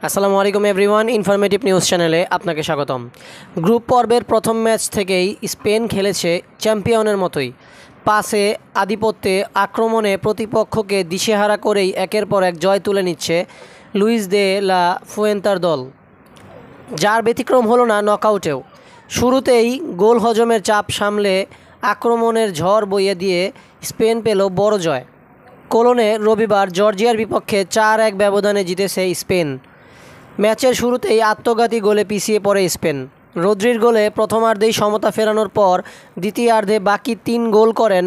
আসসালামু আলাইকুম everyone, informative news চ্যানেলে আপনাকে স্বাগতম। গ্রুপ পর্বের প্রথম ম্যাচ থেকেই স্পেন খেলেছে চ্যাম্পিয়নের মতোই। পাসে, আধিপত্যে, আক্রমণে প্রতিপক্ষকে দিশেহারা করেই একের পর এক জয় তুলে নিচ্ছে লুইস দে লা ফুয়েন্তার দল, যার ব্যতিক্রম হলো না নকআউটেও। শুরুতেই গোল হজমের চাপ সামলে আক্রমণের ঝড় বইয়ে দিয়ে স্পেন পেল বড় জয়। কোলনে রবিবার জর্জিয়ার বিপক্ষে 4-1 ব্যবধানে জিতেছে স্পেন। ম্যাচের শুরুতেই আত্মঘাতী গোলে পিছিয়ে পড়ে স্পেন। রদ্রির গোলে প্রথমার্ধেই সমতা ফেরানোর পর দ্বিতীয়ার্ধে বাকি 3 গোল করেন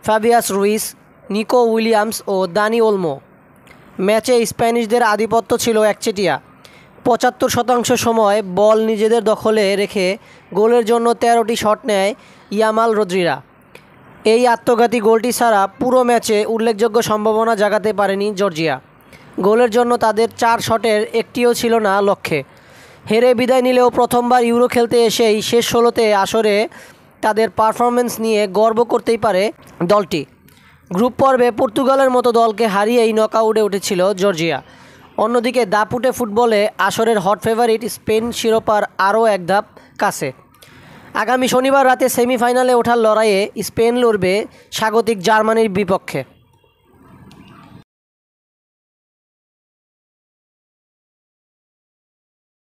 ফাবিয়াস রুইস, নিকো উইলিয়ামস ও দানি ওলমো। ম্যাচে স্প্যানিশদের আধিপত্য ছিল একচেটিয়া। 75% সময় বল নিজেদের দখলে রেখে গোলের জন্য 13টি শট নেয় ইয়ামাল রদ্রিরা। এই আত্মঘাতী গোলটি ছাড়া পুরো ম্যাচে উল্লেখযোগ্য সম্ভাবনা জাগাতে পারেনি জর্জিয়া। গোলের জন্য তাদের 4 শটের একটিও ছিল না লক্ষ্যে। হেরে বিদায় নিলেও প্রথমবার ইউরো খেলতে এসেই শেষ 16তে আসরে তাদের পারফরমেন্স নিয়ে গর্ব করতেই পারে দলটি। গ্রুপ পর্বে পর্তুগালের মতো দলকে হারিয়েই নকআউটে উঠেছিল জর্জিয়া। অন্যদিকে দাপুটে ফুটবলে আসরের হট ফেভারিট স্পেন শিরোপার আরও এক ধাপ কাছে। আগামী শনিবার রাতে সেমিফাইনালে ওঠার লড়াইয়ে স্পেন লড়বে স্বাগতিক জার্মানির বিপক্ষে।